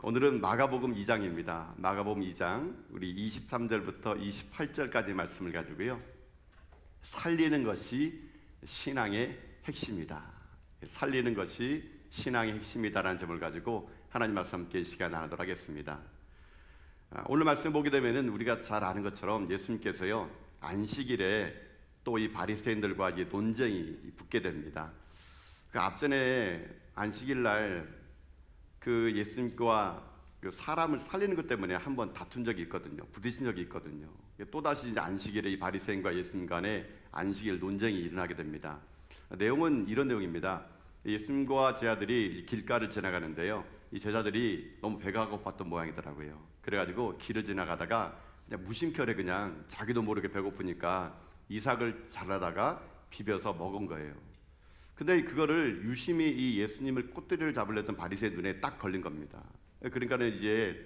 오늘은 마가복음 2장입니다. 마가복음 2장 우리 23절부터 28절까지 말씀을 가지고요. 살리는 것이 신앙의 핵심이다. 살리는 것이 신앙의 핵심이다라는 점을 가지고 하나님 말씀 함께 시간 나누도록 하겠습니다. 오늘 말씀 보게 되면은 우리가 잘 아는 것처럼 예수님께서요 안식일에 또 이 바리새인들과 논쟁이 붙게 됩니다. 그 앞전에 안식일 날 그 예수님과 그 사람을 살리는 것 때문에 한번 다툰 적이 있거든요. 부딪힌 적이 있거든요. 또 다시 이제 안식일에 이 바리새인과 예수님 간에 안식일 논쟁이 일어나게 됩니다. 내용은 이런 내용입니다. 예수님과 제자들이 길가를 지나가는데요. 이 제자들이 너무 배가 고팠던 모양이더라고요. 그래가지고 길을 지나가다가 그냥 무심결에 그냥 자기도 모르게 배고프니까 이삭을 잘라다가 비벼서 먹은 거예요. 근데 그거를 유심히 이 예수님을 꼬투리를 잡으려던 바리새인 눈에 딱 걸린 겁니다. 그러니까는 이제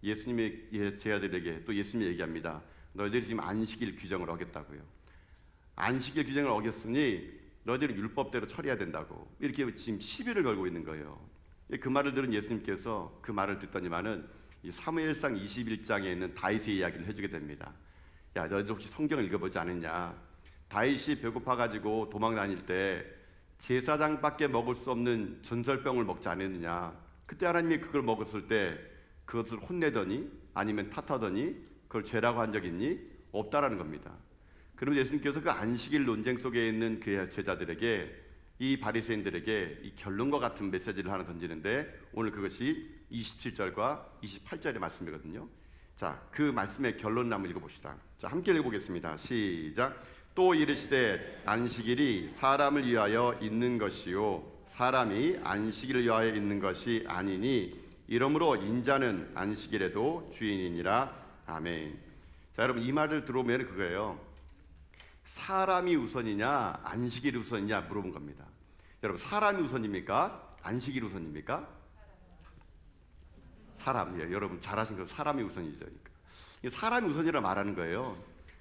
예수님의 제자들에게 또 예수님이 얘기합니다. 너희들이 지금 안식일 규정을 어겼다고요. 안식일 규정을 어겼으니 너희들은 율법대로 처리해야 된다고 이렇게 지금 시비를 걸고 있는 거예요. 그 말을 들은 예수님께서 그 말을 듣더니만은 이 사무엘상 21장에 있는 다윗의 이야기를 해주게 됩니다. 야, 너희들 혹시 성경을 읽어보지 않았냐? 다윗이 배고파가지고 도망 다닐 때 제사장밖에 먹을 수 없는 전설병을 먹지 않았느냐? 그때 하나님이 그걸 먹었을 때 그것을 혼내더니 아니면 탓하더니 그걸 죄라고 한 적 있니? 없다라는 겁니다. 그럼 예수님께서 그 안식일 논쟁 속에 있는 그 제자들에게 이 바리새인들에게 이 결론과 같은 메시지를 하나 던지는데 오늘 그것이 27절과 28절의 말씀이거든요. 자, 그 말씀의 결론을 한번 읽어봅시다. 자, 함께 읽어보겠습니다. 시작. 또 이르시되 안식일이 사람을 위하여 있는 것이요 사람이 안식일을 위하여 있는 것이 아니니 이러므로 인자는 안식일에도 주인이니라. 아멘. 자, 여러분 이 말을 들어보면 그거예요. 사람이 우선이냐 안식일이 우선이냐 물어본 겁니다. 여러분 사람이 우선입니까? 안식일이 우선입니까? 사람이에요. 여러분 잘하신 거 사람이 우선이죠. 그러니까. 사람이 우선이라 말하는 거예요.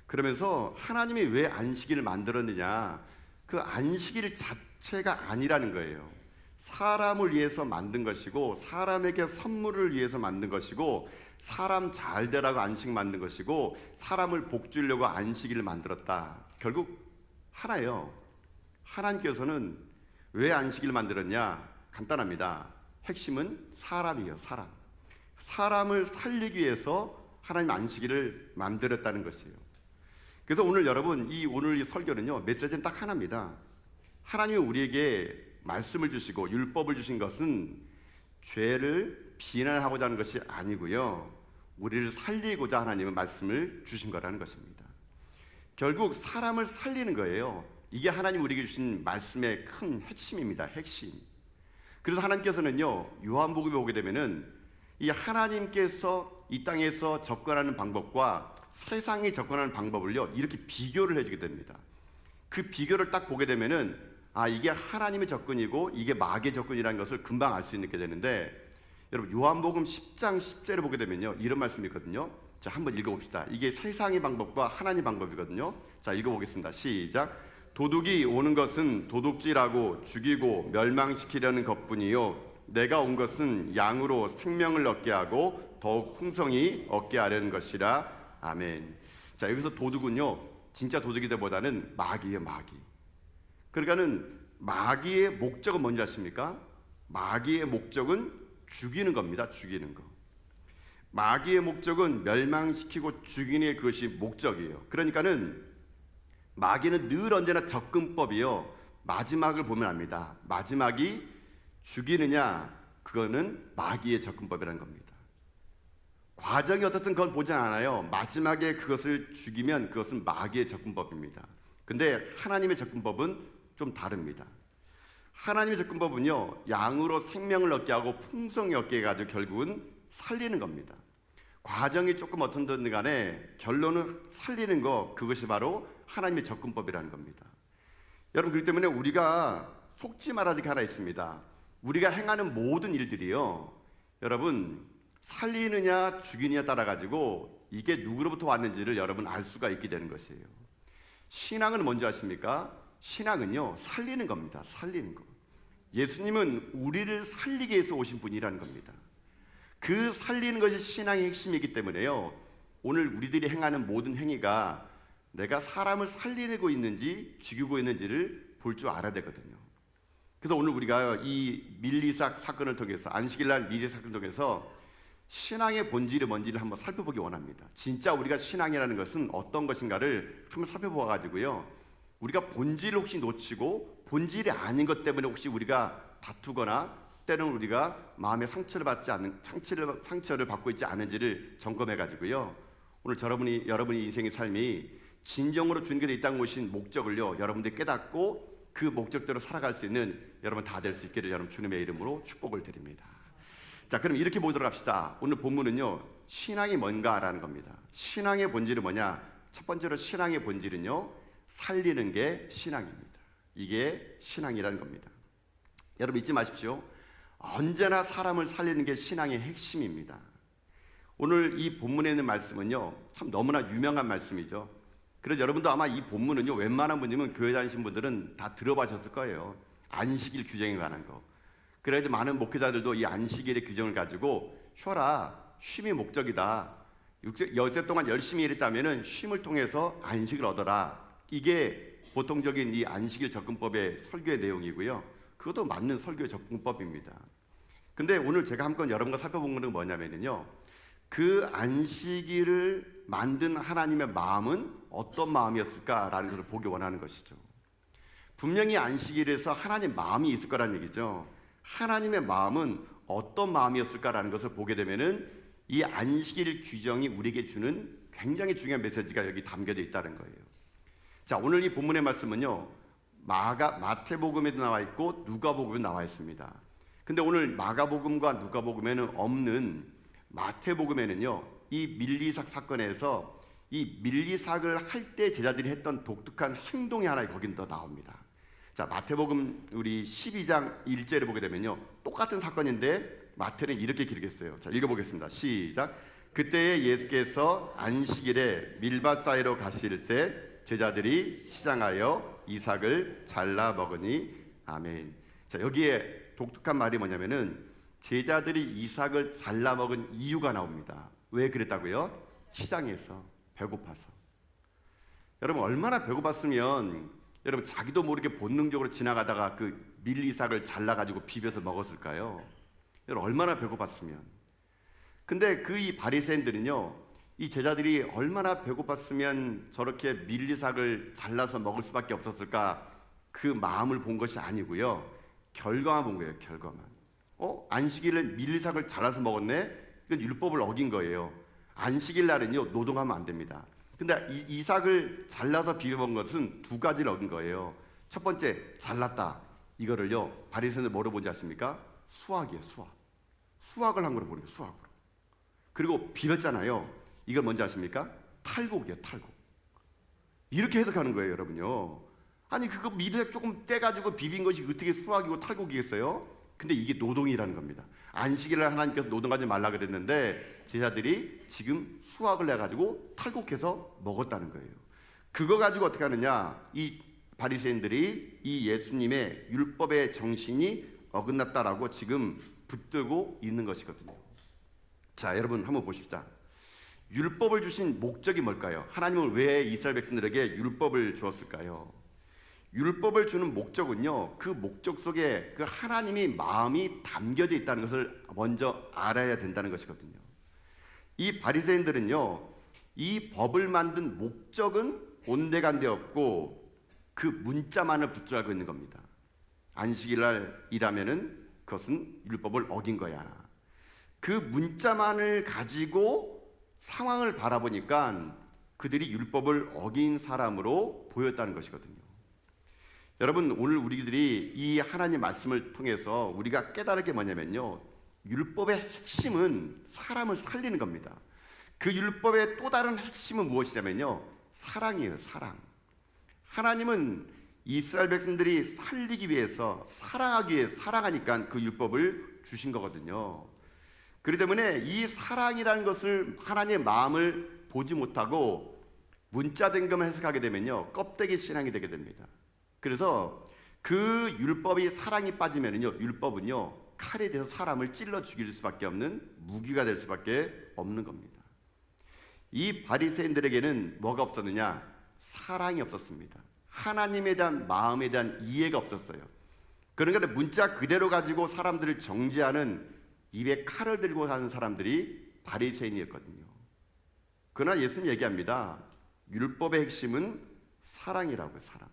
그러면서 하나님이 왜 안식일을 만들었느냐? 그 안식일 자체가 아니라는 거예요. 사람을 위해서 만든 것이고 사람에게 선물을 위해서 만든 것이고 사람 잘 되라고 안식 만든 것이고 사람을 복 주려고 안식일을 만들었다. 결국 하나예요. 하나님께서는 왜 안식일을 만들었냐? 간단합니다. 핵심은 사람이에요. 사람을 살리기 위해서 하나님 안식일을 만들었다는 것이에요. 그래서 오늘 여러분 오늘 이 설교는요 메시지는 딱 하나입니다. 하나님이 우리에게 말씀을 주시고 율법을 주신 것은 죄를 비난하고자 하는 것이 아니고요 우리를 살리고자 하나님은 말씀을 주신 거라는 것입니다. 결국 사람을 살리는 거예요. 이게 하나님 우리에게 주신 말씀의 큰 핵심입니다. 핵심. 그래서 하나님께서는요 요한복음에 보게 되면은 이 하나님께서 이 땅에서 접근하는 방법과 세상이 접근하는 방법을요 이렇게 비교를 해주게 됩니다. 그 비교를 딱 보게 되면은 이게 하나님의 접근이고 이게 마귀의 접근이라는 것을 금방 알 수 있게 되는데 여러분 요한복음 10장 10절에 보게 되면요 이런 말씀이 있거든요. 자, 한번 읽어봅시다. 이게 세상의 방법과 하나님의 방법이거든요. 자, 읽어보겠습니다. 시작. 도둑이 오는 것은 도둑질하고 죽이고 멸망시키려는 것뿐이요 내가 온 것은 양으로 생명을 얻게 하고 더욱 풍성히 얻게 하려는 것이라. 아멘. 자, 여기서 도둑은요 진짜 도둑이보다는 마귀예요. 마귀. 그러니까는 마귀의 목적은 뭔지 아십니까? 마귀의 목적은 죽이는 겁니다. 죽이는 거. 마귀의 목적은 멸망시키고 죽이는 그것이 목적이에요. 그러니까는 마귀는 늘 언제나 접근법이요 마지막을 보면 압니다. 마지막이 죽이느냐 그거는 마귀의 접근법이라는 겁니다. 과정이 어떻든 그걸 보지 않아요. 마지막에 그것을 죽이면 그것은 마귀의 접근법입니다. 근데 하나님의 접근법은 좀 다릅니다. 하나님의 접근법은요 양으로 생명을 얻게 하고 풍성히 얻게 해가지고 결국은 살리는 겁니다. 과정이 조금 어떻든 간에 결론은 살리는 거 그것이 바로 하나님의 접근법이라는 겁니다. 여러분 그렇기 때문에 우리가 속지 말아야 할 게 하나 있습니다. 우리가 행하는 모든 일들이요 여러분 살리느냐 죽이느냐 따라 가지고 이게 누구로부터 왔는지를 여러분 알 수가 있게 되는 것이에요. 신앙은 뭔지 아십니까? 신앙은요 살리는 겁니다. 살리는 거. 예수님은 우리를 살리기 위해서 오신 분이라는 겁니다. 그 살리는 것이 신앙의 핵심이기 때문에요. 오늘 우리들이 행하는 모든 행위가 내가 사람을 살리고 있는지 죽이고 있는지를 볼 줄 알아야 되거든요. 그래서 오늘 우리가 이 밀리삭 사건을 통해서, 안식일날 밀리삭 사건을 통해서 신앙의 본질이 뭔지를 한번 살펴보기 원합니다. 진짜 우리가 신앙이라는 것은 어떤 것인가를 한번 살펴보아 가지고요, 우리가 본질을 혹시 놓치고 본질이 아닌 것 때문에 혹시 우리가 다투거나 때로는 우리가 마음의 상처를 받고 있지 않은지를 점검해 가지고요, 오늘 여러분의 인생의 삶이 진정으로 주님께서 이 땅에 오신 목적을요, 여러분들이 깨닫고 그 목적대로 살아갈 수 있는 여러분 다 될 수 있기를 여러분 주님의 이름으로 축복을 드립니다. 자, 그럼 이렇게 보도록 합시다. 오늘 본문은요, 신앙이 뭔가라는 겁니다. 신앙의 본질은 뭐냐? 첫 번째로 신앙의 본질은요, 살리는 게 신앙입니다. 이게 신앙이라는 겁니다. 여러분 잊지 마십시오. 언제나 사람을 살리는 게 신앙의 핵심입니다. 오늘 이 본문에 있는 말씀은요, 참 너무나 유명한 말씀이죠. 그래서 여러분도 아마 이 본문은요, 웬만한 분이면 교회 다니신 분들은 다 들어보셨을 거예요. 안식일 규정에 관한 거. 그래도 많은 목회자들도 이 안식일의 규정을 가지고 쉬어라, 쉼이 목적이다, 여세 동안 열심히 일했다면 쉼을 통해서 안식을 얻어라, 이게 보통적인 이 안식일 접근법의 설교의 내용이고요, 그것도 맞는 설교의 접근법입니다. 근데 오늘 제가 한번 여러분과 살펴본 것은 뭐냐면요, 그 안식일을 만든 하나님의 마음은 어떤 마음이었을까라는 것을 보기 원하는 것이죠. 분명히 안식일에서 하나님 마음이 있을 거라는 얘기죠. 하나님의 마음은 어떤 마음이었을까라는 것을 보게 되면은 이 안식일 규정이 우리에게 주는 굉장히 중요한 메시지가 여기 담겨져 있다는 거예요. 자, 오늘 이 본문의 말씀은요, 마태복음에도 나와 있고 누가복음에 나와 있습니다. 근데 오늘 마가복음과 누가복음에는 없는 마태복음에는요, 이 밀리삭 사건에서 이 밀리삭을 할 때 제자들이 했던 독특한 행동이 하나 거긴 더 나옵니다. 자, 마태복음 우리 12장 1절을 보게 되면요, 똑같은 사건인데 마태는 이렇게 기록했어요. 자, 읽어보겠습니다. 시작. 그때에 예수께서 안식일에 밀밭 사이로 가실새 제자들이 시장하여 이삭을 잘라 먹으니 아멘. 자, 여기에 독특한 말이 뭐냐면은 제자들이 이삭을 잘라 먹은 이유가 나옵니다. 왜 그랬다고요? 시장에서 배고파서. 여러분 얼마나 배고팠으면 여러분 자기도 모르게 본능적으로 지나가다가 그 밀리삭을 잘라가지고 비벼서 먹었을까요? 여러분 얼마나 배고팠으면. 근데 그 이 바리새인들은요, 이 제자들이 얼마나 배고팠으면 저렇게 밀리삭을 잘라서 먹을 수밖에 없었을까, 그 마음을 본 것이 아니고요, 결과만 본 거예요. 결과만. 안식일에 밀리삭을 잘라서 먹었네? 이건 율법을 어긴 거예요. 안식일 날은요, 노동하면 안 됩니다. 근데 이삭을 잘라서 비벼 먹은 것은 두 가지를 어긴 거예요. 첫 번째, 잘랐다. 이거를요, 바리새인들 뭐로 보지 않습니까? 수학이에요, 수학. 수학을 한 거로 보는 거예요, 수학으로. 그리고 비볐잖아요. 이걸 뭔지 아십니까? 탈곡이에요, 탈곡. 이렇게 해석하는 거예요, 여러분요. 아니 그거 밀리삭 조금 떼가지고 비빈 것이 어떻게 수학이고 탈곡이겠어요? 근데 이게 노동이라는 겁니다. 안식일을 하나님께서 노동하지 말라 그랬는데 제자들이 지금 수학을 내가지고 탈곡해서 먹었다는 거예요. 그거 가지고 어떻게 하느냐, 이 바리새인들이 이 예수님의 율법의 정신이 어긋났다라고 지금 붙들고 있는 것이거든요. 자, 여러분 한번 보십시다. 율법을 주신 목적이 뭘까요? 하나님은 왜 이스라엘 백성들에게 율법을 주었을까요? 율법을 주는 목적은요, 그 목적 속에 그 하나님의 마음이 담겨져 있다는 것을 먼저 알아야 된다는 것이거든요. 이 바리새인들은요, 이 법을 만든 목적은 온데간데 없고 그 문자만을 붙들고 있는 겁니다. 안식일날 일하면은 그것은 율법을 어긴 거야. 그 문자만을 가지고 상황을 바라보니까 그들이 율법을 어긴 사람으로 보였다는 것이거든요. 여러분 오늘 우리들이 이 하나님 말씀을 통해서 우리가 깨달을 게 뭐냐면요, 율법의 핵심은 사람을 살리는 겁니다. 그 율법의 또 다른 핵심은 무엇이냐면요, 사랑이에요. 사랑. 하나님은 이스라엘 백성들이 살리기 위해서, 사랑하기 위해 사랑하니까 그 율법을 주신 거거든요. 그렇기 때문에 이 사랑이라는 것을, 하나님의 마음을 보지 못하고 문자된 것만 해석하게 되면요, 껍데기 신앙이 되게 됩니다. 그래서 그 율법이 사랑이 빠지면요, 율법은요 칼에 대해서 사람을 찔러 죽일 수밖에 없는 무기가 될 수밖에 없는 겁니다. 이 바리새인들에게는 뭐가 없었느냐? 사랑이 없었습니다. 하나님에 대한 마음에 대한 이해가 없었어요. 그러니까 문자 그대로 가지고 사람들을 정죄하는 입에 칼을 들고 사는 사람들이 바리새인이었거든요. 그러나 예수님 얘기합니다. 율법의 핵심은 사랑이라고요. 사랑.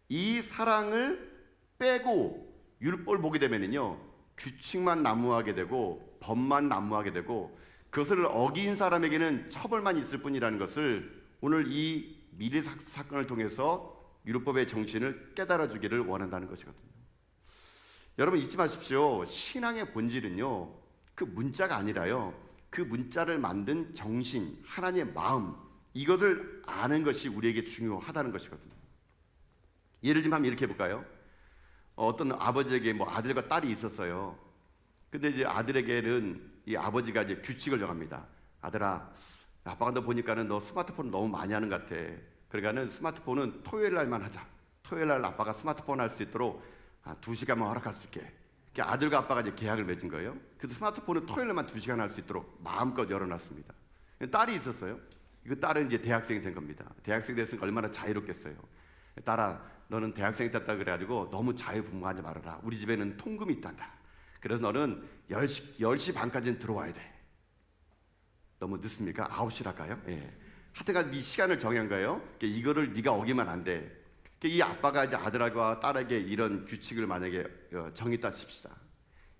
이 사랑을 빼고 율법을 보게 되면요, 규칙만 난무하게 되고 법만 난무하게 되고 그것을 어긴 사람에게는 처벌만 있을 뿐이라는 것을 오늘 이 미리 사건을 통해서 율법의 정신을 깨달아 주기를 원한다는 것이거든요. 여러분 잊지 마십시오. 신앙의 본질은요, 그 문자가 아니라요, 그 문자를 만든 정신, 하나님의 마음, 이것을 아는 것이 우리에게 중요하다는 것이거든요. 예를 들면 이렇게 해볼까요? 어떤 아버지에게 뭐 아들과 딸이 있었어요. 근데 이제 아들에게는 이 아버지가 이제 규칙을 정합니다. 아들아, 아빠가 너 보니까는 너 스마트폰 너무 많이 하는 것 같아. 그러니까는 스마트폰은 토요일 날만 하자. 토요일 날 아빠가 스마트폰 할 수 있도록 2시간만 허락할 수 있게. 아들과 아빠가 이제 계약을 맺은 거예요. 그래서 스마트폰은 토요일만 2시간 할 수 있도록 마음껏 열어놨습니다. 딸이 있었어요. 이거 딸은 이제 대학생이 된 겁니다. 대학생이 됐으니까 얼마나 자유롭겠어요. 딸아, 너는 대학생이 됐다 그래가지고 너무 자유분방하지 말아라. 우리 집에는 통금이 있단다. 그래서 너는 10시 반까지는 들어와야 돼. 너무 늦습니까? 9시를 할까요? 예. 하여튼간 이 시간을 정한 거예요. 이거를 네가 어기면 안 돼. 이 아빠가 이제 아들과 딸에게 이런 규칙을 만약에 정했다 칩시다.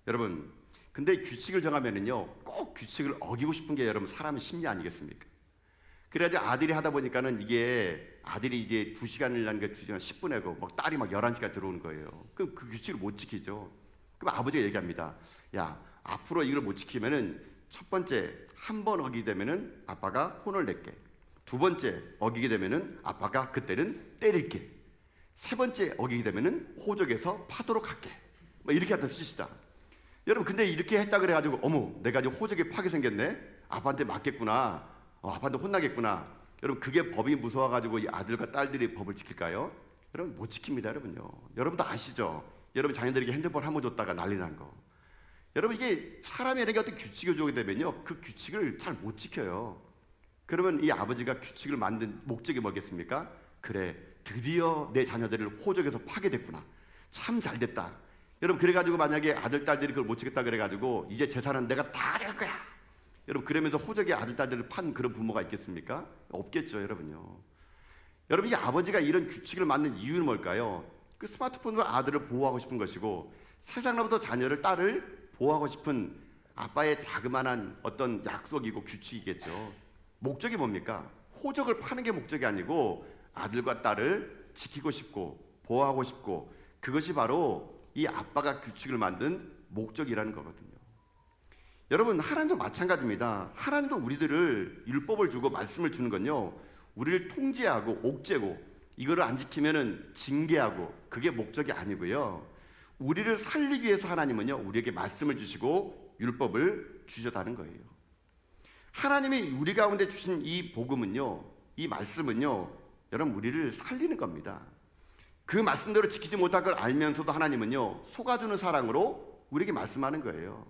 여러분, 근데 규칙을 정하면은요, 꼭 규칙을 어기고 싶은 게 여러분 사람의 심리 아니겠습니까? 그래야지 아들이 하다 보니까는 이게 아들이 이제 2시간이라는 게 2시간 10분이고 막 딸이 막 11시까지 들어오는 거예요. 그럼 그 규칙을 못 지키죠. 그럼 아버지가 얘기합니다. 야, 앞으로 이걸 못 지키면은 첫 번째 한 번 어기게 되면은 아빠가 혼을 낼게. 두 번째 어기게 되면은 아빠가 그때는 때릴게. 세 번째 어기게 되면은 호적에서 파도록 할게. 뭐 이렇게 하다 쓰시다. 여러분 근데 이렇게 했다 그래가지고 어머 내가 이제 호적에 파게 생겼네. 아빠한테 맞겠구나. 아빠한테 혼나겠구나. 여러분 그게 법이 무서워가지고 이 아들과 딸들이 법을 지킬까요? 여러분 못 지킵니다, 여러분요. 여러분도 아시죠? 여러분 자녀들에게 핸드폰 한 번 줬다가 난리 난 거. 여러분 이게 사람에게 어떤 규칙을 주게 되면요, 그 규칙을 잘 못 지켜요. 그러면 이 아버지가 규칙을 만든 목적이 뭐겠습니까? 그래, 드디어 내 자녀들을 호적에서 파괴됐구나. 참 잘됐다. 여러분 그래가지고 만약에 아들 딸들이 그걸 못 지켰다 그래가지고 이제 재산은 내가 다 줄 거야. 여러분 그러면서 호적에 아들 딸들을 판 그런 부모가 있겠습니까? 없겠죠, 여러분요. 여러분 이 아버지가 이런 규칙을 만든 이유는 뭘까요? 그 스마트폰으로 아들을 보호하고 싶은 것이고 세상으로부터 자녀를 딸을 보호하고 싶은 아빠의 자그마한 어떤 약속이고 규칙이겠죠. 목적이 뭡니까? 호적을 파는 게 목적이 아니고 아들과 딸을 지키고 싶고 보호하고 싶고 그것이 바로 이 아빠가 규칙을 만든 목적이라는 거거든요. 여러분 하나님도 마찬가지입니다. 하나님도 우리들을 율법을 주고 말씀을 주는 건요, 우리를 통제하고 옥죄고 이거를 안 지키면은 징계하고 그게 목적이 아니고요, 우리를 살리기 위해서 하나님은요 우리에게 말씀을 주시고 율법을 주셨다는 거예요. 하나님이 우리 가운데 주신 이 복음은요, 이 말씀은요, 여러분 우리를 살리는 겁니다. 그 말씀대로 지키지 못할 걸 알면서도 하나님은요 속아주는 사랑으로 우리에게 말씀하는 거예요.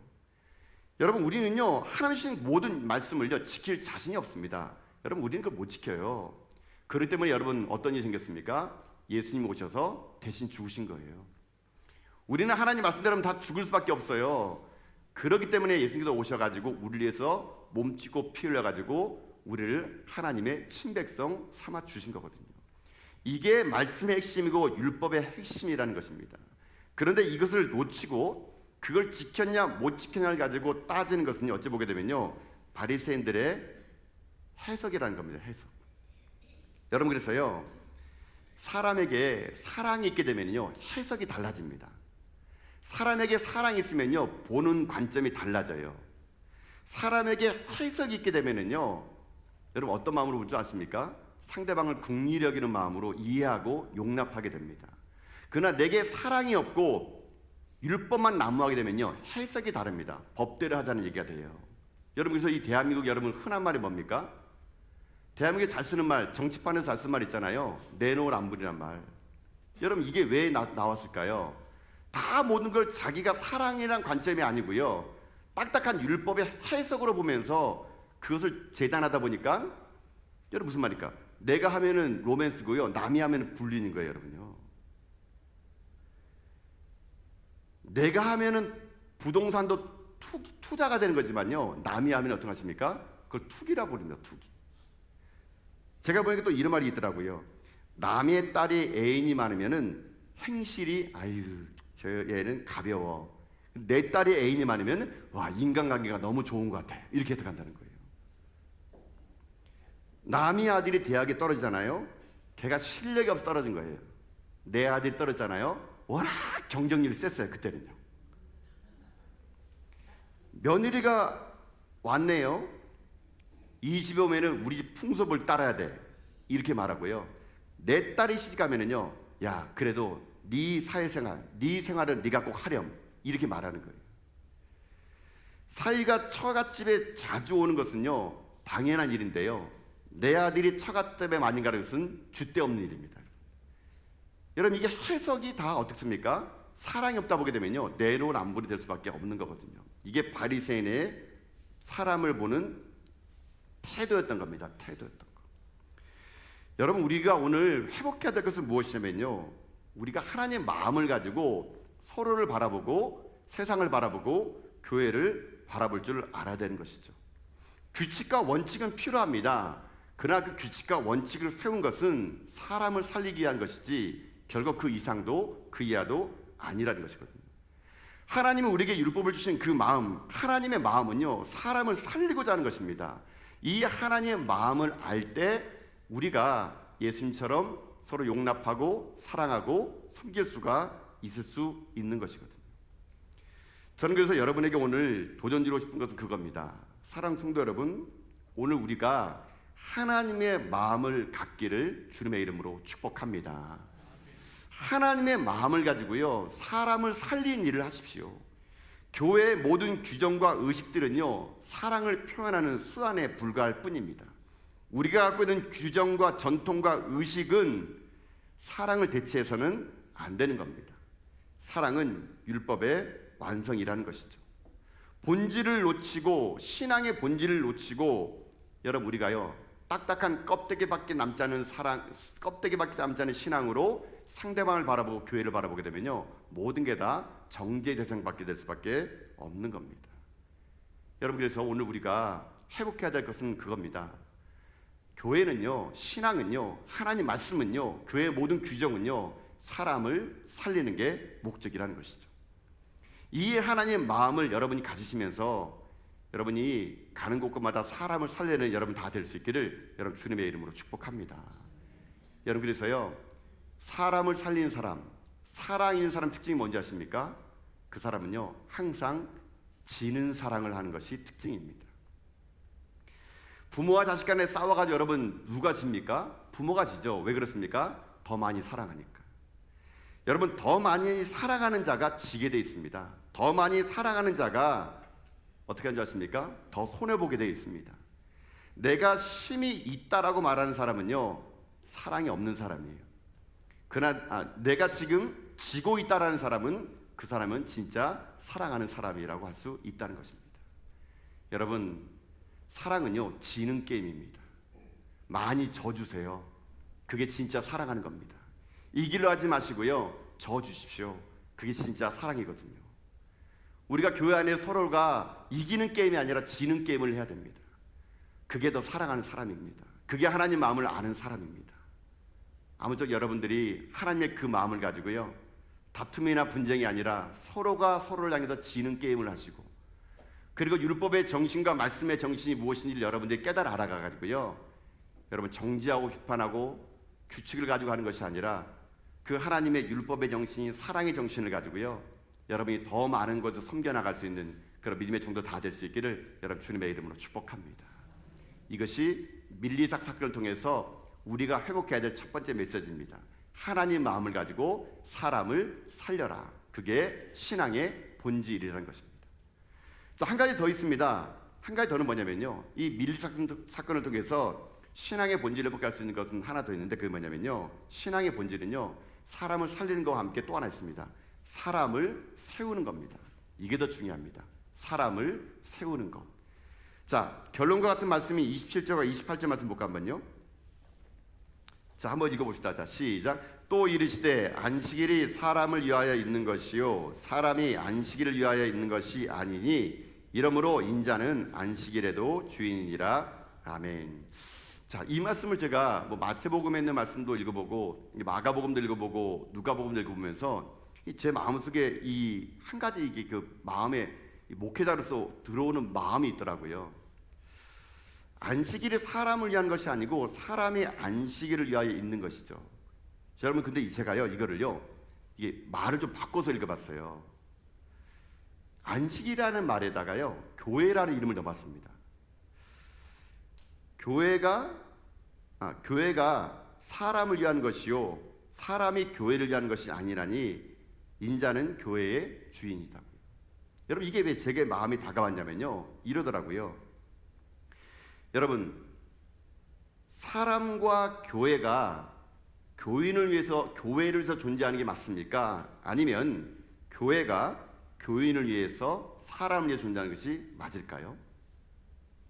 여러분 우리는요 하나님이 주신 모든 말씀을요 지킬 자신이 없습니다. 여러분 우리는 그걸 못 지켜요. 그렇기 때문에 여러분 어떤 일이 생겼습니까? 예수님 오셔서 대신 죽으신 거예요. 우리는 하나님 말씀대로 다 죽을 수밖에 없어요. 그렇기 때문에 예수님께서 오셔가지고 우리를 위해서 몸짓고 피 흘려가지고 우리를 하나님의 친백성 삼아 주신 거거든요. 이게 말씀의 핵심이고 율법의 핵심이라는 것입니다. 그런데 이것을 놓치고 그걸 지켰냐 못 지켰냐를 가지고 따지는 것은 어찌 보게 되면요 바리새인들의 해석이라는 겁니다. 해석. 여러분 그래서요 사람에게 사랑이 있게 되면요 해석이 달라집니다. 사람에게 사랑이 있으면요 보는 관점이 달라져요. 사람에게 해석이 있게 되면은요 여러분 어떤 마음으로 볼 줄 아십니까? 상대방을 긍휼히 여기는 마음으로 이해하고 용납하게 됩니다. 그러나 내게 사랑이 없고 율법만 난무하게 되면요 해석이 다릅니다. 법대로 하자는 얘기가 돼요. 여러분 그래서 이 대한민국 여러분 흔한 말이 뭡니까? 대한민국에 잘 쓰는 말, 정치판에서 잘 쓰는 말 있잖아요. 내놓을 안부리란 말. 여러분 이게 왜 나왔을까요? 다 모든 걸 자기가 사랑이란 관점이 아니고요, 딱딱한 율법의 해석으로 보면서 그것을 재단하다 보니까, 여러분 무슨 말입니까? 내가 하면은 로맨스고요, 남이 하면은 불륜인 거예요, 여러분요. 내가 하면은 부동산도 투자가 되는 거지만요, 남이 하면 어떻게 하십니까? 그걸 투기라고 부릅니다. 투기. 제가 보니까 또 이런 말이 있더라고요. 남의 딸이 애인이 많으면은 행실이, 아유 저 애는 가벼워. 내 딸이 애인이 많으면 와, 인간관계가 너무 좋은 것 같아, 이렇게 해석한다는 거예요. 남의 아들이 대학에 떨어지잖아요. 걔가 실력이 없어 떨어진 거예요. 내 아들이 떨어졌잖아요. 워낙 경쟁률이 셌어요, 그때는요. 며느리가 왔네요. 이 집에 오면은 우리 집 풍습을 따라야 돼, 이렇게 말하고요. 내 딸이 시집가면은요, 야 그래도 네 사회생활, 네 생활을 네가 꼭 하렴, 이렇게 말하는 거예요. 사위가 처갓집에 자주 오는 것은요, 당연한 일인데요, 내 아들이 처갓집에 많이 가는 것은 줏대 없는 일입니다. 여러분, 이게 해석이 다 어떻습니까? 사랑이 없다 보게 되면요, 내로남불이 될 수밖에 없는 거거든요. 이게 바리새인의 사람을 보는 태도였던 겁니다. 태도였던 거. 여러분, 우리가 오늘 회복해야 될 것은 무엇이냐면요, 우리가 하나님의 마음을 가지고 서로를 바라보고 세상을 바라보고 교회를 바라볼 줄 알아야 되는 것이죠. 규칙과 원칙은 필요합니다. 그러나 그 규칙과 원칙을 세운 것은 사람을 살리기 위한 것이지 결국 그 이상도 그 이하도 아니라는 것이거든요. 하나님은 우리에게 율법을 주신 그 마음, 하나님의 마음은요, 사람을 살리고자 하는 것입니다. 이 하나님의 마음을 알 때 우리가 예수님처럼 서로 용납하고 사랑하고 섬길 수가 있을 수 있는 것이거든요. 저는 그래서 여러분에게 오늘 도전드리고 싶은 것은 그겁니다. 사랑 성도 여러분, 오늘 우리가 하나님의 마음을 갖기를 주님의 이름으로 축복합니다. 하나님의 마음을 가지고요, 사람을 살리는 일을 하십시오. 교회의 모든 규정과 의식들은요, 사랑을 표현하는 수단에 불과할 뿐입니다. 우리가 갖고 있는 규정과 전통과 의식은 사랑을 대체해서는 안 되는 겁니다. 사랑은 율법의 완성이라는 것이죠. 본질을 놓치고, 신앙의 본질을 놓치고, 여러분 우리가요, 딱딱한 껍데기밖에 남지 않은 사랑, 껍데기밖에 남지 않은 신앙으로 상대방을 바라보고 교회를 바라보게 되면요, 모든 게 다 정죄 대상받게 될 수밖에 없는 겁니다. 여러분, 그래서 오늘 우리가 회복해야 될 것은 그겁니다. 교회는요, 신앙은요, 하나님 말씀은요, 교회의 모든 규정은요, 사람을 살리는 게 목적이라는 것이죠. 이 하나님의 마음을 여러분이 가지시면서 여러분이 가는 곳곳마다 사람을 살리는 여러분 다 될 수 있기를 여러분 주님의 이름으로 축복합니다. 여러분, 그래서요, 사람을 살리는 사람, 사랑 있는 사람 특징이 뭔지 아십니까? 그 사람은요, 항상 지는 사랑을 하는 것이 특징입니다. 부모와 자식 간에 싸워가지고 여러분 누가 집니까? 부모가 지죠. 왜 그렇습니까? 더 많이 사랑하니까. 여러분, 더 많이 사랑하는 자가 지게 돼 있습니다. 더 많이 사랑하는 자가 어떻게 하는지 아십니까? 더 손해보게 돼 있습니다. 내가 힘이 있다라고 말하는 사람은요, 사랑이 없는 사람이에요. 그러나 내가 지금 지고 있다라는 사람은, 그 사람은 진짜 사랑하는 사람이라고 할 수 있다는 것입니다. 여러분, 사랑은요, 지는 게임입니다. 많이 져주세요. 그게 진짜 사랑하는 겁니다. 이기려 하지 마시고요, 져주십시오. 그게 진짜 사랑이거든요. 우리가 교회 안에 서로가 이기는 게임이 아니라 지는 게임을 해야 됩니다. 그게 더 사랑하는 사람입니다. 그게 하나님 마음을 아는 사람입니다. 아무쪼록 여러분들이 하나님의 그 마음을 가지고요, 다툼이나 분쟁이 아니라 서로가 서로를 향해서 지는 게임을 하시고, 그리고 율법의 정신과 말씀의 정신이 무엇인지를 여러분들이 깨달아 알아가지고요, 여러분 정죄하고 비판하고 규칙을 가지고 하는 것이 아니라 그 하나님의 율법의 정신인 사랑의 정신을 가지고요, 여러분이 더 많은 것을 섬겨나갈 수 있는 그런 믿음의 정도 다 될 수 있기를 여러분 주님의 이름으로 축복합니다. 이것이 밀리삭 사건을 통해서 우리가 회복해야 될 첫 번째 메시지입니다. 하나님 마음을 가지고 사람을 살려라. 그게 신앙의 본질이라는 것입니다. 자, 한 가지 더 있습니다. 한 가지 더는 뭐냐면요, 이 밀리삭 사건을 통해서 신앙의 본질을 회복할 수 있는 것은 하나 더 있는데, 그게 뭐냐면요, 신앙의 본질은요, 사람을 살리는 것과 함께 또 하나 있습니다. 사람을 세우는 겁니다. 이게 더 중요합니다. 사람을 세우는 것. 자, 결론과 같은 말씀이 27절과 28절 말씀 볼까 한번요. 자, 한번 읽어봅시다. 자, 시작. 또 이르시되 안식일이 사람을 위하여 있는 것이요 사람이 안식일을 위하여 있는 것이 아니니 이러므로 인자는 안식일에도 주인이라. 아멘. 자, 이 말씀을 제가 마태복음에 있는 말씀도 읽어보고 마가복음도 읽어보고 누가복음도 읽어보면서 제 마음속에 이 한 가지 이게 그 마음에 목회자로서 들어오는 마음이 있더라고요. 안식일이 사람을 위한 것이 아니고 사람이 안식일을 위하여 있는 것이죠. 여러분, 근데 제가요 이거를요 이게 말을 좀 바꿔서 읽어봤어요. 안식이라는 말에다가요 교회라는 이름을 넣어봤습니다. 교회가 사람을 위한 것이요 사람이 교회를 위한 것이 아니라니 인자는 교회의 주인이다. 여러분, 이게 왜 제게 마음이 다가왔냐면요 이러더라고요. 여러분, 사람과 교회가 교회를 위해서 존재하는 게 맞습니까? 아니면 교회가 교인을 위해서 사람을 위해서 존재하는 것이 맞을까요?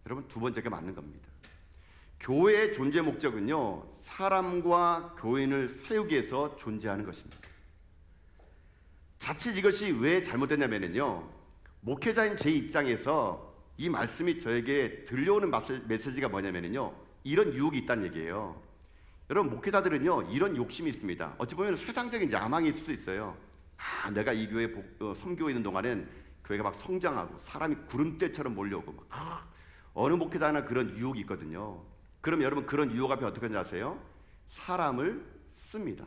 여러분, 두 번째가 맞는 겁니다. 교회의 존재 목적은요 사람과 교인을 세우기 위해서 존재하는 것입니다. 자칫 이것이 왜 잘못됐냐면요 목회자인 제 입장에서 이 말씀이 저에게 들려오는 메시지가 뭐냐면요 이런 유혹이 있다는 얘기예요. 여러분, 목회자들은요 이런 욕심이 있습니다. 어찌 보면 세상적인 야망이 있을 수 있어요. 내가 이 교회 섬기고 있는 동안엔 교회가 막 성장하고 사람이 구름대처럼 몰려오고 어느 목회자나 그런 유혹이 있거든요. 그럼 여러분, 그런 유혹 앞에 어떻게 하는지 아세요? 사람을 씁니다.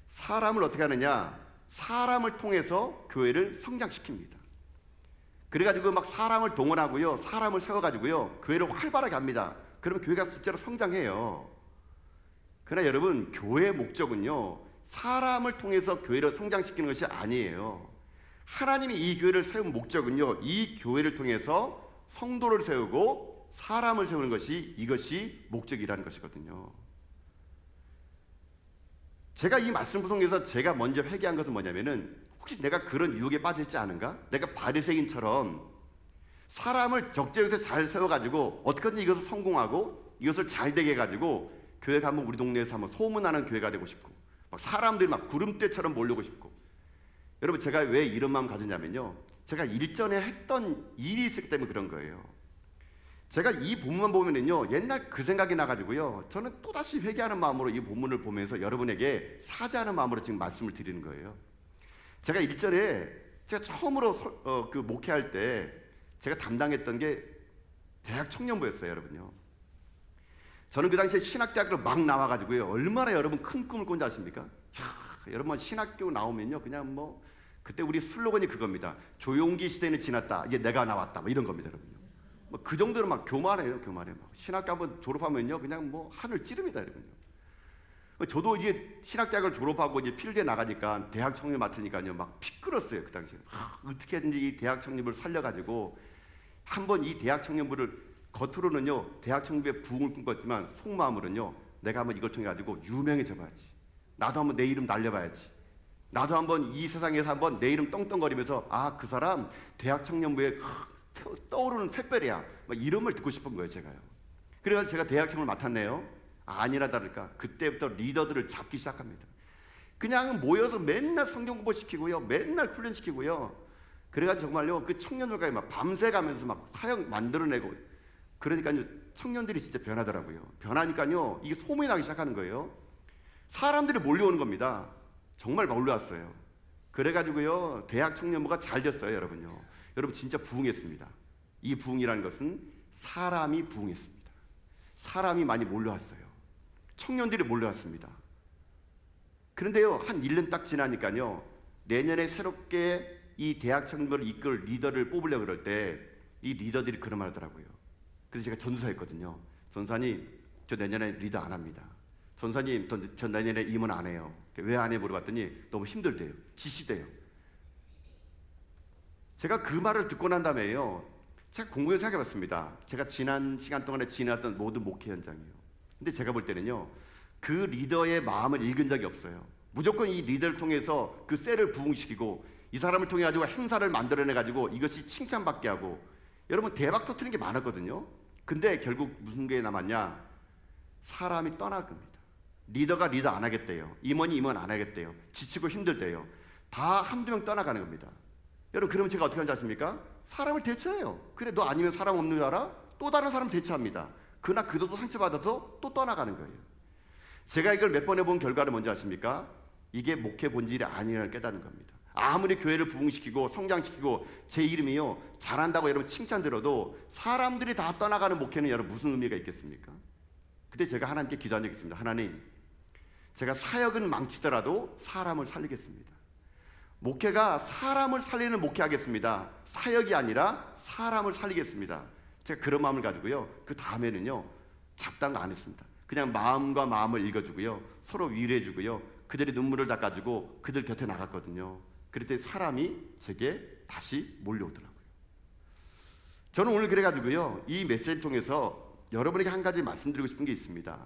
사람을 어떻게 하느냐? 사람을 통해서 교회를 성장시킵니다. 그래가지고 막 사람을 동원하고요 사람을 세워가지고요 교회를 활발하게 합니다. 그러면 교회가 실제로 성장해요. 그러나 여러분, 교회의 목적은요 사람을 통해서 교회를 성장시키는 것이 아니에요. 하나님이 이 교회를 세운 목적은요 이 교회를 통해서 성도를 세우고 사람을 세우는 것이 이것이 목적이라는 것이거든요. 제가 이 말씀을 통해서 제가 먼저 회개한 것은 뭐냐면은 혹시 내가 그런 유혹에 빠져있지 않은가? 내가 바리새인처럼 사람을 적재에서 잘 세워가지고 어떻게든 이것을 성공하고 이것을 잘 되게 해가지고 교회가 한번 우리 동네에서 한번 소문나는 교회가 되고 싶고 막 사람들이 막 구름대처럼 몰려오고 싶고. 여러분, 제가 왜 이런 마음 가졌냐면요 제가 일전에 했던 일이 있기 때문에 그런 거예요. 제가 이 본문만 보면은요 옛날 그 생각이 나가지고요 저는 또다시 회개하는 마음으로 이 본문을 보면서 여러분에게 사죄하는 마음으로 지금 말씀을 드리는 거예요. 제가 일전에 제가 처음으로 그 목회할 때 제가 담당했던 게 대학 청년부였어요. 여러분요, 저는 그 당시에 신학대학으로 막 나와가지고요 얼마나 여러분 큰 꿈을 꾼지 아십니까? 여러분, 신학교 나오면요 그냥 뭐 그때 우리 슬로건이 그겁니다. 조용기 시대는 지났다, 이제 내가 나왔다, 뭐 이런 겁니다. 여러분요, 뭐 그 정도로 막 교만해요. 막 신학교 한번 졸업하면요 그냥 뭐 하늘 찌릅니다. 여러분요, 저도 이제 신학대학을 졸업하고 이제 필드에 나가니까 대학 청년 맡으니까요 막 피끌었어요. 그 당시에 어떻게든지 이 대학 청년부를 살려가지고 한번 이 대학 청년부를 겉으로는요 대학 청년부의 부흥을 꿈꿨지만 속마음으로는요 내가 한번 이걸 통해 가지고 유명해져봐야지, 나도 한번 내 이름 날려봐야지, 나도 한번 이 세상에서 한번 내 이름 떵떵거리면서 그 사람 대학 청년부에 떠오르는 샛별이야, 막 이런 말 듣고 싶은 거예요. 제가요. 그래서 제가 대학 청년을 맡았네요. 아니나 다를까 그때부터 리더들을 잡기 시작합니다. 그냥 모여서 맨날 성경 공부시키고요 맨날 훈련시키고요. 그래가지고 정말요 그 청년들과 막 밤새 가면서 막 사역 만들어내고. 그러니까요 청년들이 진짜 변하더라고요. 변하니까요 이게 소문이 나기 시작하는 거예요. 사람들이 몰려오는 겁니다. 정말 몰려왔어요. 그래가지고요 대학 청년부가 잘 됐어요. 여러분요, 여러분 진짜 부흥했습니다. 이 부흥이라는 것은 사람이 부흥했습니다. 사람이 많이 몰려왔어요. 청년들이 몰려왔습니다. 그런데요 한 1년 딱 지나니까요 내년에 새롭게 이 대학 청년부를 이끌 리더를 뽑으려고 그럴 때 이 리더들이 그런 말 하더라고요. 그래서 제가 전도사였거든요. 전사님, 저 내년에 리더 안 합니다. 전사님, 저 내년에 임원 안 해요. 왜 안 해? 물어봤더니 너무 힘들대요. 지시대요. 제가 그 말을 듣고 난 다음에요 제가 공부해서 생각해봤습니다. 제가 지난 시간 동안에 지나왔던 모든 목회 현장이에요. 근데 제가 볼 때는요 그 리더의 마음을 읽은 적이 없어요. 무조건 이 리더를 통해서 그 셀을 부흥시키고 이 사람을 통해 가지고 행사를 만들어내 가지고 이것이 칭찬받게 하고, 여러분 대박 터트리는 게 많았거든요. 근데 결국 무슨 게 남았냐? 사람이 떠나갑니다. 리더가 리더 안 하겠대요. 임원 안 하겠대요. 지치고 힘들대요. 다 한두 명 떠나가는 겁니다. 여러분, 그러면 제가 어떻게 하는지 아십니까? 사람을 대처해요. 그래, 너 아니면 사람 없는 줄 알아? 또 다른 사람 대처합니다. 그러나 그도 상처받아서 또 떠나가는 거예요. 제가 이걸 몇 번 해본 결과를 뭔지 아십니까? 이게 목회 본질이 아니라는 깨닫는 겁니다. 아무리 교회를 부흥시키고 성장시키고 제 이름이요 잘한다고 여러분 칭찬 들어도 사람들이 다 떠나가는 목회는 여러분 무슨 의미가 있겠습니까? 그때 제가 하나님께 기도한 적이 있습니다. 하나님, 제가 사역은 망치더라도 사람을 살리겠습니다. 목회가 사람을 살리는 목회하겠습니다. 사역이 아니라 사람을 살리겠습니다. 제가 그런 마음을 가지고요, 그 다음에는요 잡다한 거 안 했습니다. 그냥 마음과 마음을 읽어주고요, 서로 위로해주고요, 그들의 눈물을 닦아주고 그들 곁에 나갔거든요. 그랬더니 사람이 제게 다시 몰려오더라고요. 저는 오늘 그래가지고요, 이 메시지를 통해서 여러분에게 한 가지 말씀드리고 싶은 게 있습니다.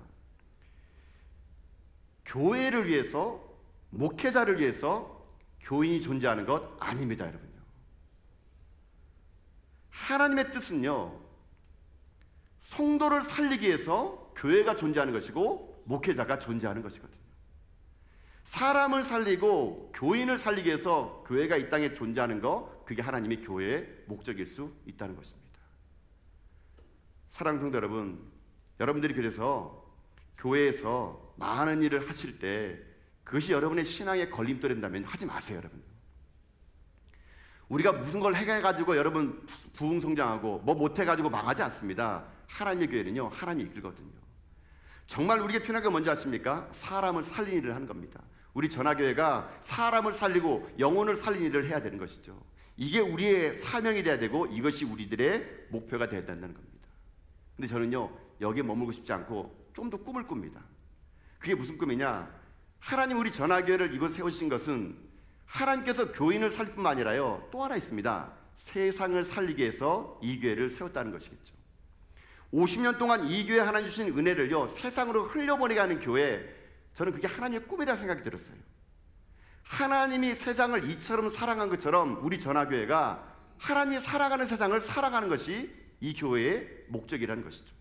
교회를 위해서, 목회자를 위해서 교인이 존재하는 것 아닙니다, 여러분요. 하나님의 뜻은요, 성도를 살리기 위해서 교회가 존재하는 것이고 목회자가 존재하는 것이거든요. 사람을 살리고 교인을 살리기 위해서 교회가 이 땅에 존재하는 거, 그게 하나님의 교회의 목적일 수 있다는 것입니다. 사랑하는 성도 여러분, 여러분들이 그래서 교회에서 많은 일을 하실 때 그것이 여러분의 신앙의 걸림돌이 된다면 하지 마세요, 여러분. 우리가 무슨 걸 해가지고 여러분 부흥성장하고 뭐 못해가지고 망하지 않습니다. 하나님의 교회는요, 하나님이 이끌거든요. 정말 우리에게 필요한 게 뭔지 아십니까? 사람을 살리는 일을 하는 겁니다. 우리 전화교회가 사람을 살리고 영혼을 살리는 일을 해야 되는 것이죠. 이게 우리의 사명이 돼야 되고 이것이 우리들의 목표가 돼야 된다는 겁니다. 근데 저는요, 여기에 머물고 싶지 않고 좀 더 꿈을 꿉니다. 그게 무슨 꿈이냐? 하나님 우리 전화교회를 이곳 세우신 것은 하나님께서 교인을 살릴 뿐만 아니라요, 또 하나 있습니다. 세상을 살리기 위해서 이 교회를 세웠다는 것이겠죠. 50년 동안 이 교회 하나님 주신 은혜를요 세상으로 흘려보내게 하는 교회, 저는 그게 하나님의 꿈이라는 생각이 들었어요. 하나님이 세상을 이처럼 사랑한 것처럼 우리 전화교회가 하나님이 사랑하는 세상을 살아가는 것이 이 교회의 목적이라는 것이죠.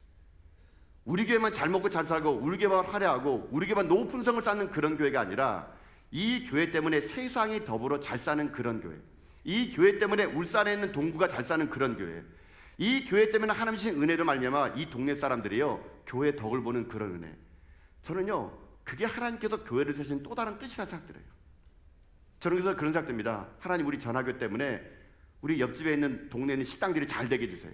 우리 교회만 잘 먹고 잘 살고 우리 교회만 화려하고 우리 교회만 높은 성을 쌓는 그런 교회가 아니라 이 교회 때문에 세상이 더불어 잘 사는 그런 교회, 이 교회 때문에 울산에 있는 동구가 잘 사는 그런 교회, 이 교회 때문에 하나님 주신 은혜를 말미암아 이 동네 사람들이요 교회의 덕을 보는 그런 은혜, 저는요 그게 하나님께서 교회를 세신 또 다른 뜻이라는 생각들어요. 저는 그래서 그런 생각듭니다. 하나님 우리 전화교 때문에 우리 옆집에 있는 동네에 있는 식당들이 잘 되게 해주세요.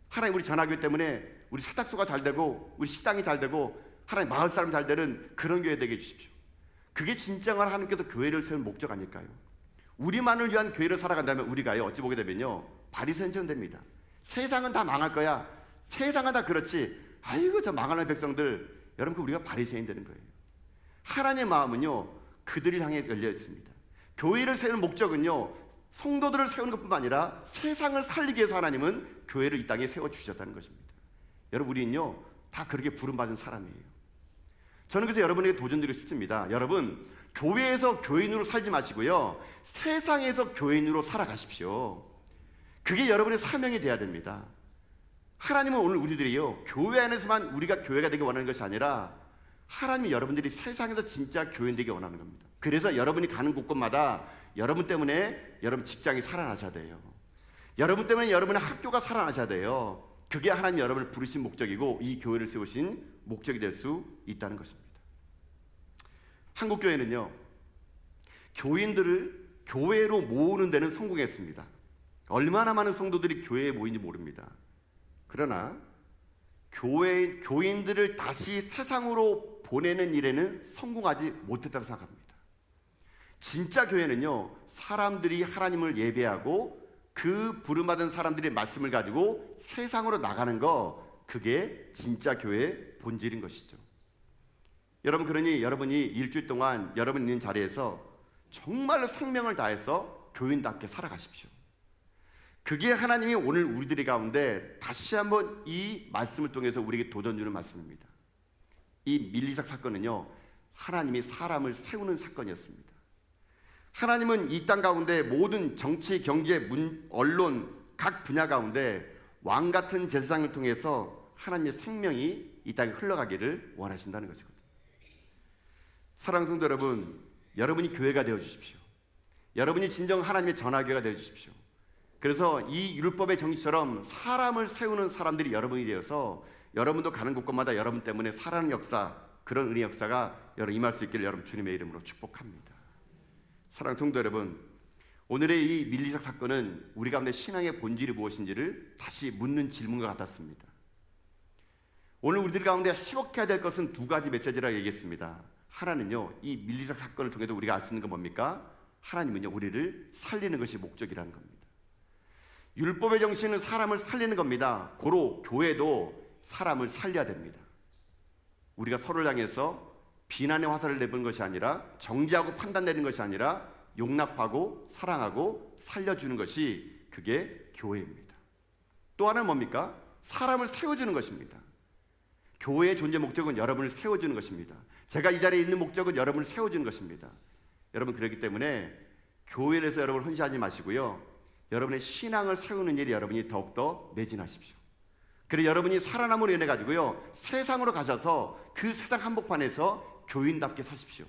하나님 우리 전화교 때문에 우리 세탁소가 잘 되고 우리 식당이 잘 되고 하나님 마을 사람 잘 되는 그런 교회 되게 해주십시오. 그게 진정한 하나님께서 교회를 세운 목적 아닐까요? 우리만을 위한 교회를 살아간다면 우리가요 어찌 보게 되면요 바리새인처럼 됩니다. 세상은 다 망할 거야. 세상은 다 그렇지. 아이고 저 망하는 백성들. 여러분, 우리가 바리새인 되는 거예요. 하나님의 마음은요 그들을 향해 열려 있습니다. 교회를 세우는 목적은요 성도들을 세우는 것뿐만 아니라 세상을 살리기 위해서 하나님은 교회를 이 땅에 세워주셨다는 것입니다. 여러분, 우리는요 다 그렇게 부름받은 사람이에요. 저는 그래서 여러분에게 도전드리고 싶습니다. 여러분, 교회에서 교인으로 살지 마시고요 세상에서 교인으로 살아가십시오. 그게 여러분의 사명이 돼야 됩니다. 하나님은 오늘 우리들이요 교회 안에서만 우리가 교회가 되기 원하는 것이 아니라 하나님이 여러분들이 세상에서 진짜 교인 되기 원하는 겁니다. 그래서 여러분이 가는 곳곳마다 여러분 때문에 여러분 직장이 살아나셔야 돼요. 여러분 때문에 여러분의 학교가 살아나셔야 돼요. 그게 하나님 여러분을 부르신 목적이고 이 교회를 세우신 목적이 될 수 있다는 것입니다. 한국교회는요 교인들을 교회로 모으는 데는 성공했습니다. 얼마나 많은 성도들이 교회에 모인지 모릅니다. 그러나 교인들을 다시 세상으로 보내는 일에는 성공하지 못했다고 생각합니다. 진짜 교회는요 사람들이 하나님을 예배하고 그 부름받은 사람들의 말씀을 가지고 세상으로 나가는 거, 그게 진짜 교회의 본질인 것이죠. 여러분, 그러니 여러분이 일주일 동안 여러분 있는 자리에서 정말로 생명을 다해서 교인답게 살아가십시오. 그게 하나님이 오늘 우리들의 가운데 다시 한번 이 말씀을 통해서 우리에게 도전 주는 말씀입니다. 이 밀리삭 사건은요 하나님이 사람을 세우는 사건이었습니다. 하나님은 이 땅 가운데 모든 정치, 경제, 언론 각 분야 가운데 왕 같은 제사장을 통해서 하나님의 생명이 이 땅에 흘러가기를 원하신다는 것이거든요. 사랑하는 성도 여러분, 여러분이 교회가 되어 주십시오. 여러분이 진정 하나님의 전화교회가 되어 주십시오. 그래서 이 율법의 정치처럼 사람을 세우는 사람들이 여러분이 되어서 여러분도 가는 곳곳마다 여러분 때문에 살아나는 역사, 그런 은혜 역사가 여러분 임할 수 있기를 여러분 주님의 이름으로 축복합니다. 사랑하는 성도 여러분, 오늘의 이 밀리삭 사건은 우리 가운데 신앙의 본질이 무엇인지를 다시 묻는 질문과 같았습니다. 오늘 우리들 가운데 회복해야 될 것은 두 가지 메시지라고 얘기했습니다. 하나는요, 이 밀리삭 사건을 통해서 우리가 알 수 있는 건 뭡니까? 하나님은요, 우리를 살리는 것이 목적이라는 겁니다. 율법의 정신은 사람을 살리는 겁니다. 고로 교회도 사람을 살려야 됩니다. 우리가 서로를 향해서 비난의 화살을 내보는 것이 아니라, 정죄하고 판단 내리는 것이 아니라 용납하고 사랑하고 살려주는 것이 그게 교회입니다. 또 하나는 뭡니까? 사람을 세워주는 것입니다. 교회의 존재 목적은 여러분을 세워주는 것입니다. 제가 이 자리에 있는 목적은 여러분을 세워주는 것입니다. 여러분, 그렇기 때문에 교회에서 여러분 헌신하지 마시고요, 여러분의 신앙을 세우는 일이 여러분이 더욱더 매진하십시오. 그리고 여러분이 살아남으로 인해 가지고요, 세상으로 가셔서 그 세상 한복판에서 교인답게 사십시오.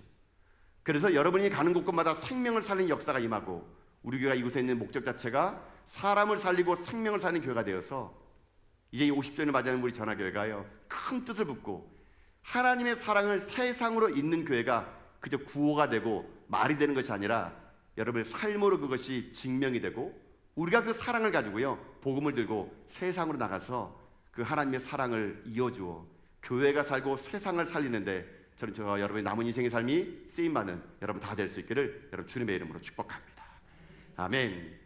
그래서 여러분이 가는 곳곳마다 생명을 살리는 역사가 임하고, 우리 교회가 이곳에 있는 목적 자체가 사람을 살리고 생명을 살리는 교회가 되어서 이제 50주년을 맞이하는 우리 전화교회가요, 큰 뜻을 붓고 하나님의 사랑을 세상으로 잇는 교회가 그저 구호가 되고 말이 되는 것이 아니라 여러분의 삶으로 그것이 증명이 되고, 우리가 그 사랑을 가지고요, 복음을 들고 세상으로 나가서 그 하나님의 사랑을 이어주어 교회가 살고 세상을 살리는데, 저는 저와 여러분의 남은 인생의 삶이 쓰임받는 여러분 다 될 수 있기를 여러분 주님의 이름으로 축복합니다. 아멘.